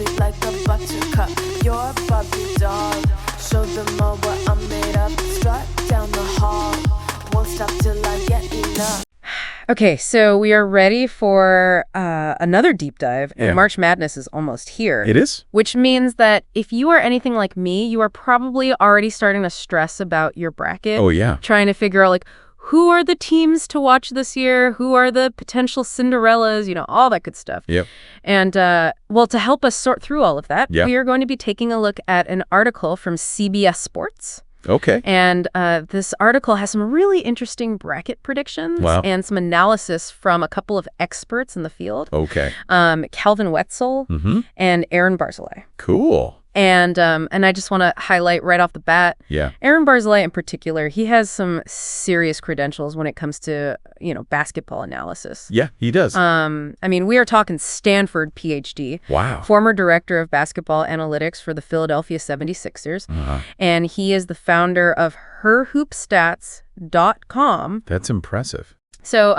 sweet like a buttercup. You're a Barbie doll. Show them all what I'm made of. Strut down the hall. Won't stop till I get enough. Okay, so we are ready for another deep dive. Yeah. March Madness is almost here. It is? Which means that if you are anything like me, you are probably already starting to stress about your bracket. Oh, yeah. Trying to figure out, like, who are the teams to watch this year? Who are the potential Cinderellas? You know, all that good stuff. Yep. And, well, to help us sort through all of that, Yeah. we are going to be taking a look at an article from CBS Sports. Okay. And this article has some really interesting bracket predictions Wow. and some analysis from a couple of experts in the field. Okay. Calvin Wetzel and Aaron Barzilai. Cool. And I just want to highlight right off the bat, Yeah. Aaron Barzilai in particular, he has some serious credentials when it comes to, basketball analysis. Yeah, he does. I mean, we are talking Stanford PhD. Wow. Former director of basketball analytics for the Philadelphia 76ers. And he is the founder of herhoopstats.com. That's impressive. So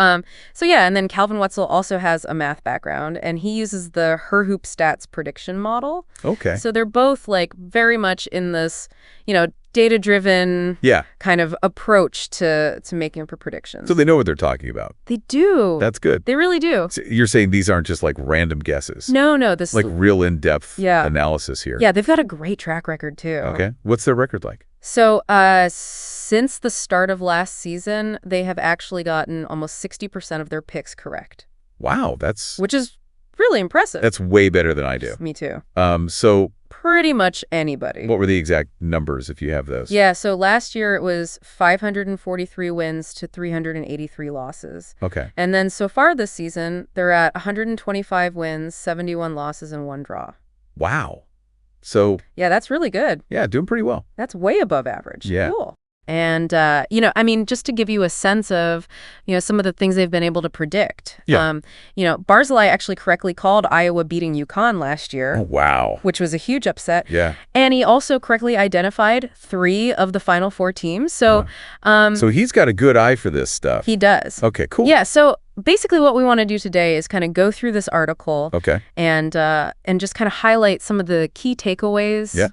yeah, and then Calvin Wetzel also has a math background, and he uses the herhoopstats prediction model. Okay. So they're both, like, very much in this, data-driven kind of approach to making for predictions. So they know what they're talking about. They do. That's good. They really do. So you're saying these aren't just like random guesses? No, this Like real in-depth Yeah. analysis here. Yeah, they've got a great track record too. Okay. What's their record like? So, since the start of last season, they have actually gotten almost 60% of their picks correct. Wow, Which is really impressive. that's way better than I do. Me too. So Pretty much anybody. what were the exact numbers if you have those? Yeah, so last year it was 543 wins to 383 losses. Okay. And then so far this season, they're at 125 wins, 71 losses, and 1 draw. Wow. So, Yeah, that's really good. yeah, doing pretty well. That's way above average. Yeah. Cool. And, just to give you a sense of, some of the things they've been able to predict. Yeah. Barzilai actually correctly called Iowa beating UConn last year. Oh, wow. Which was a huge upset. Yeah. And he also correctly identified 3 of the Final 4 teams. So, So he's got a good eye for this stuff. he does. Okay, cool. Yeah, so basically what we want to do today is kind of go through this article Okay. and just kind of highlight some of the key takeaways, Yeah.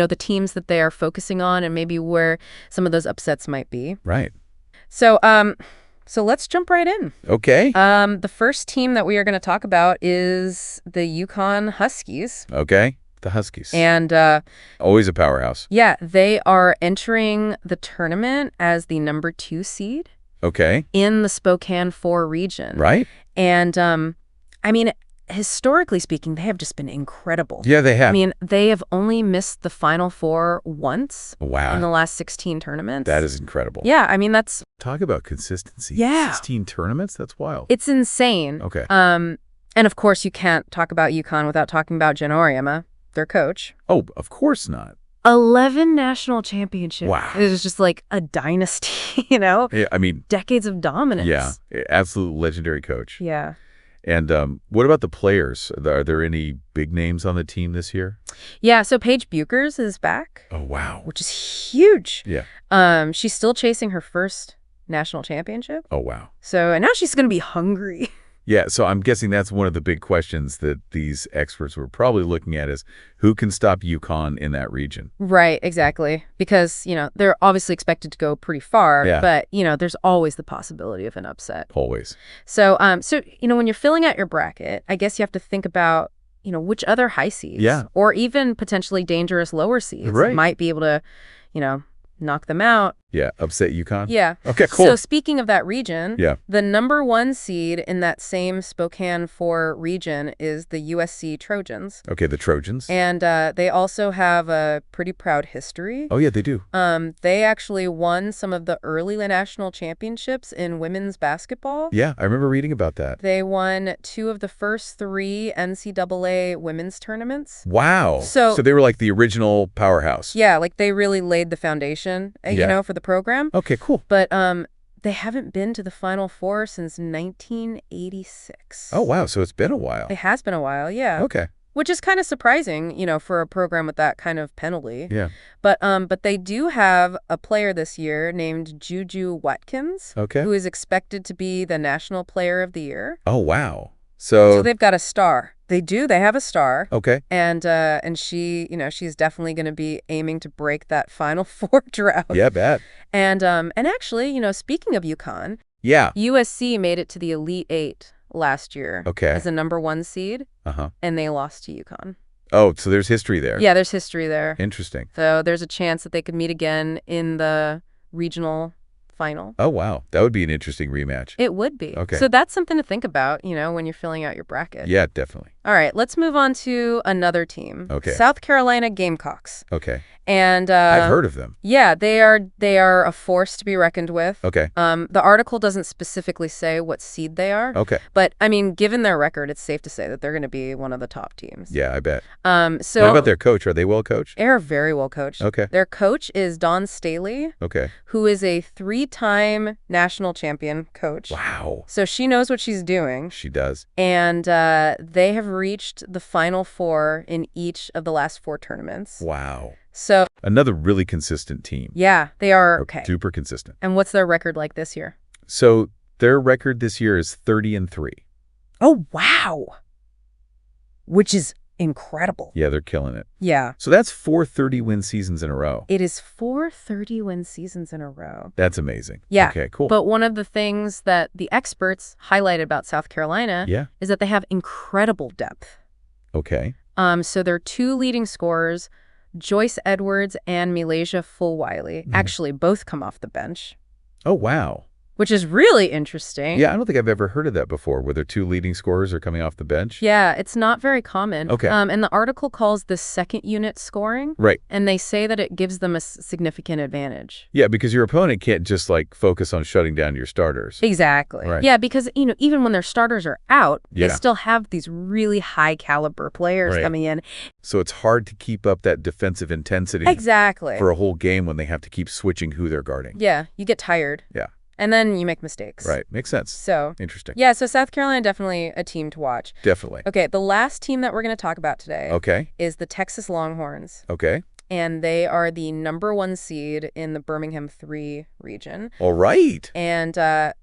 the teams that they are focusing on and maybe where some of those upsets might be. Right. So let's jump right in. Okay. The first team that we are going to talk about is the UConn Huskies. Okay. The Huskies. And Always a powerhouse. yeah, they are entering the tournament as the number 2 seed Okay. in the Spokane 4 region. Right? And historically speaking, they have just been incredible. Yeah, they have. I mean, they have only missed the Final 4 once Wow. in the last 16 tournaments. That is incredible. Yeah, I mean, that's... Talk about consistency. Yeah. 16 tournaments? That's wild. It's insane. Okay. And of course, you can't talk about UConn without talking about Geno Auriemma, their coach. Oh, of course not. 11 national championships. Wow. It was just like a dynasty, Yeah, I mean, Decades of dominance. yeah, absolute legendary coach. Yeah. And what about the players? Are there any big names on the team this year? Yeah, so Paige Bueckers is back, Oh, wow. which is huge. Yeah. She's still chasing her first national championship. Oh, wow. So, and now she's going to be hungry. Yeah, so I'm guessing that's one of the big questions that these experts were probably looking at is who can stop UConn in that region? Right, exactly. Because, they're obviously expected to go pretty far, Yeah. but, there's always the possibility of an upset. Always. So, when you're filling out your bracket, I guess you have to think about, which other high seeds or even potentially dangerous lower seeds Right. might be able to, knock them out. Yeah, upset UConn? Yeah. Okay, cool. So speaking of that region, Yeah. the number 1 seed in that same Spokane 4 region is the USC Trojans. Okay, the Trojans. And they also have a pretty proud history. Oh, yeah, they do. They actually won some of the early national championships in women's basketball. Yeah, I remember reading about that. They won 2 of the first 3 NCAA women's tournaments. Wow. So they were like the original powerhouse. Yeah, like they really laid the foundation, for the program. Okay, cool. But they haven't been to the Final 4 since 1986. Oh, wow. So it's been a while. It has been a while, yeah. Okay. Which is kind of surprising, for a program with that kind of penalty. Yeah. But they do have a player this year named Juju Watkins, Okay. who is expected to be the National Player of the Year. Oh, wow. So they've got a star. They do. They have a star. Okay. And she, she's definitely going to be aiming to break that Final Four drought. Yeah, bet. And actually, speaking of UConn, yeah, USC made it to the Elite Eight last year. Okay. As a #1 seed. Uh-huh. And they lost to UConn. Oh, so there's history there. Yeah, there's history there. Interesting. So there's a chance that they could meet again in the regional final. Oh, wow. That would be an interesting rematch. It would be. Okay. So that's something to think about, when you're filling out your bracket. Yeah, definitely. All right, let's move on to another team. Okay. South Carolina Gamecocks. Okay. And I've heard of them. Yeah, they are a force to be reckoned with. Okay. The article doesn't specifically say what seed they are. Okay. But I mean, given their record, it's safe to say that they're going to be one of the top teams. Yeah, I bet. So what about their coach? Are they well coached? They're very well coached. Okay. Their coach is Dawn Staley. Okay. Who is a 3-time national champion coach. Wow. So she knows what she's doing. She does. And they have reached the Final Four in each of the last 4 tournaments. Wow. So another really consistent team. Yeah, they are okay. Super consistent. And what's their record like this year? So their record this year is 30-3. Oh, wow. Which is incredible. Yeah, they're killing it. Yeah. So that's 4 30-win seasons in a row. It is 4 30-win seasons in a row. That's amazing. Yeah. Okay, cool. But one of the things that the experts highlighted about South Carolina is that they have incredible depth. Okay. So their 2 leading scorers, Joyce Edwards and Milasia Fulwiley, actually both come off the bench. Oh, wow. Which is really interesting. Yeah, I don't think I've ever heard of that before, where their 2 leading scorers are coming off the bench. Yeah, it's not very common. Okay. And the article calls this second unit scoring. Right. And they say that it gives them a significant advantage. Yeah, because your opponent can't just, focus on shutting down your starters. Exactly. Right. Yeah, because, even when their starters are out, Yeah. they still have these really high-caliber players coming in. So it's hard to keep up that defensive intensity Exactly. for a whole game when they have to keep switching who they're guarding. Yeah, you get tired. Yeah. And then you make mistakes. Right. Makes sense. So interesting. Yeah, so South Carolina, definitely a team to watch. Definitely. Okay, the last team that we're going to talk about today is the Texas Longhorns. Okay. And they are the #1 seed in the Birmingham 3 region. All right. And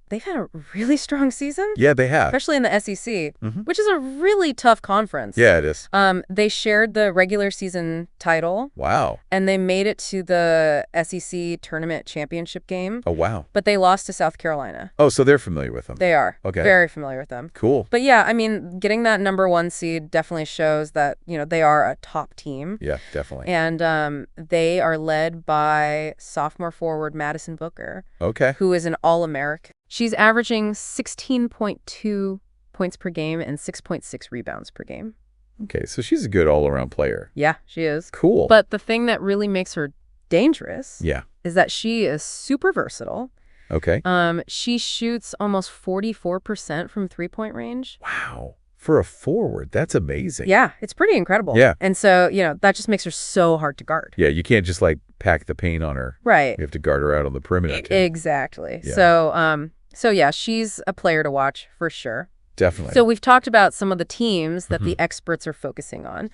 they've had a really strong season. Yeah, they have. Especially in the SEC, which is a really tough conference. Yeah, it is. They shared the regular season title. Wow. And they made it to the SEC tournament championship game. Oh, wow. But they lost to South Carolina. Oh, so they're familiar with them. They are. Okay. Very familiar with them. Cool. But yeah, I mean, getting that #1 seed definitely shows that, they are a top team. Yeah, definitely. And they are led by sophomore forward Madison Booker. Okay. Who is an All-American. She's averaging 16.2 points per game and 6.6 rebounds per game. Okay, so she's a good all-around player. Yeah, she is. Cool. But the thing that really makes her dangerous yeah. is that she is super versatile. Okay. She shoots almost 44% from three-point range. Wow. For a forward, that's amazing. Yeah, it's pretty incredible. Yeah. And so, that just makes her so hard to guard. Yeah, you can't just pack the paint on her. Right. You have to guard her out on the perimeter. Exactly. Yeah. So yeah, she's a player to watch for sure. Definitely. So we've talked about some of the teams that the experts are focusing on.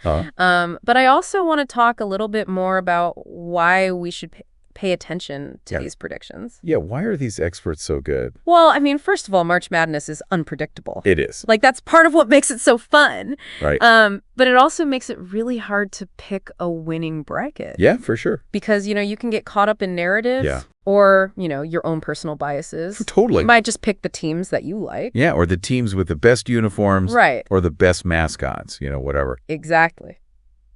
But I also want to talk a little bit more about why we should pay attention to these predictions. Yeah, why are these experts so good? Well, I mean, first of all, March Madness is unpredictable. It is. That's part of what makes it so fun. Right. But it also makes it really hard to pick a winning bracket. Yeah, for sure. Because, you can get caught up in narrative. Yeah. Or, your own personal biases. Totally. You might just pick the teams that you like. Yeah, or the teams with the best uniforms. Right. Or the best mascots, whatever. Exactly.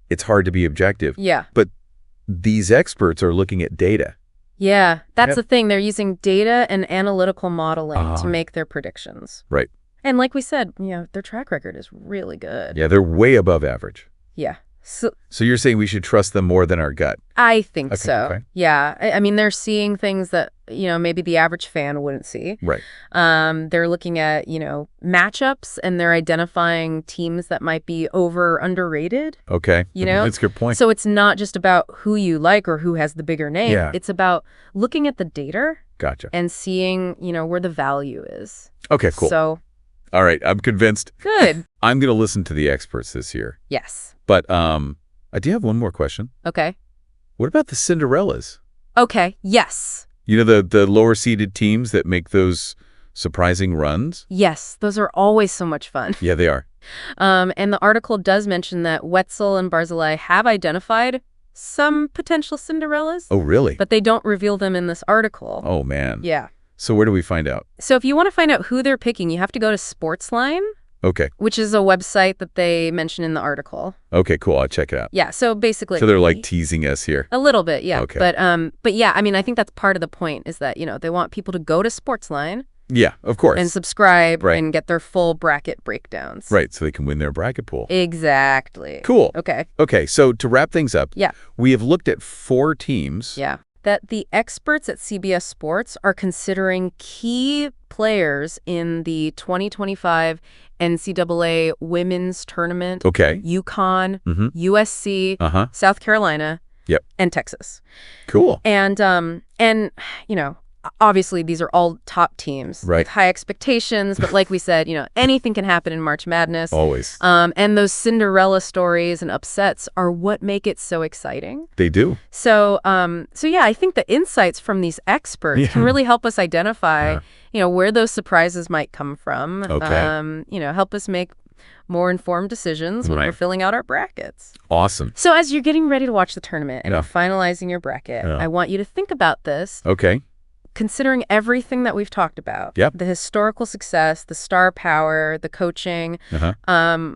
It's hard to be objective. Yeah. But these experts are looking at data. Yeah, that's the thing. They're using data and analytical modeling to make their predictions. Right. And like we said, their track record is really good. Yeah, they're way above average. Yeah. So you're saying we should trust them more than our gut? I think so. Okay. Yeah. I mean, they're seeing things that, maybe the average fan wouldn't see. Right. They're looking at, matchups, and they're identifying teams that might be underrated. Okay. That's a good point. So it's not just about who you like or who has the bigger name. Yeah. It's about looking at the data. Gotcha. And seeing, where the value is. Okay, cool. So. All right, I'm convinced. Good. I'm going to listen to the experts this year. Yes. But I do have one more question. Okay. What about the Cinderellas? Okay, yes. The lower seeded teams that make those Surprising runs? Yes, those are always so much fun. Yeah, they are. And the article does mention that Wetzel and Barzilai have identified some potential Cinderellas. Oh, really? But they don't reveal them in this article. Oh, man. Yeah. So where do we find out? So if you want to find out who they're picking, you have to go to Sportsline, Okay. which is a website that they mention in the article. Okay, cool. I'll check it out. Yeah, so basically... So they're like teasing us here. A little bit, yeah. Okay. But yeah, I mean, I think that's part of the point is that, they want people to go to Sportsline Yeah, of course. and subscribe Right. and get their full bracket breakdowns. Right, so they can win their bracket pool. Exactly. Cool. Okay. Okay, so to wrap things up, Yeah. we have looked at 4 teams. Yeah. That the experts at CBS Sports are considering key players in the 2025 NCAA women's tournament. Okay. UConn, Mhm. USC, Uh-huh. South Carolina, Yep. and Texas. Cool. And obviously these are all top teams Right. with high expectations, but like we said, anything can happen in March Madness. Always. And those Cinderella stories and upsets are what make it so exciting. They do. So yeah, I think the insights from these experts can really help us identify, where those surprises might come from. Okay. Help us make more informed decisions when we're filling out our brackets. Awesome. So as you're getting ready to watch the tournament and Yeah. you're finalizing your bracket, Yeah. I want you to think about this. Okay. Considering everything that we've talked about, Yep. the historical success, the star power, the coaching, Uh-huh.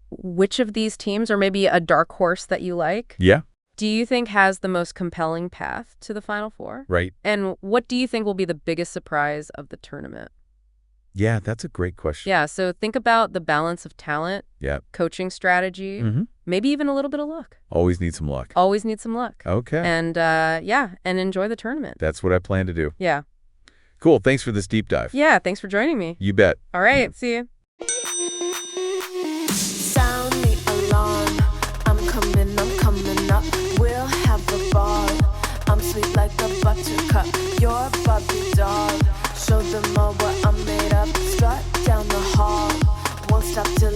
which of these teams, or maybe a dark horse that you like, Yeah. do you think has the most compelling path to the Final Four? Right. And what do you think will be the biggest surprise of the tournament? Yeah, that's a great question. Yeah, so think about the balance of talent, Yeah. coaching strategy, Mm-hmm. maybe even a little bit of luck. Always need some luck. Always need some luck. Okay. And and enjoy the tournament. That's what I plan to do. Yeah. Cool. Thanks for this deep dive. Yeah, thanks for joining me. You bet. All right, see you. Sound the alarm. I'm coming up. We'll have a ball. I'm sweet like a buttercup. You're Barbie doll. Show them all what I'm made of. Strut down the hall. Won't stop till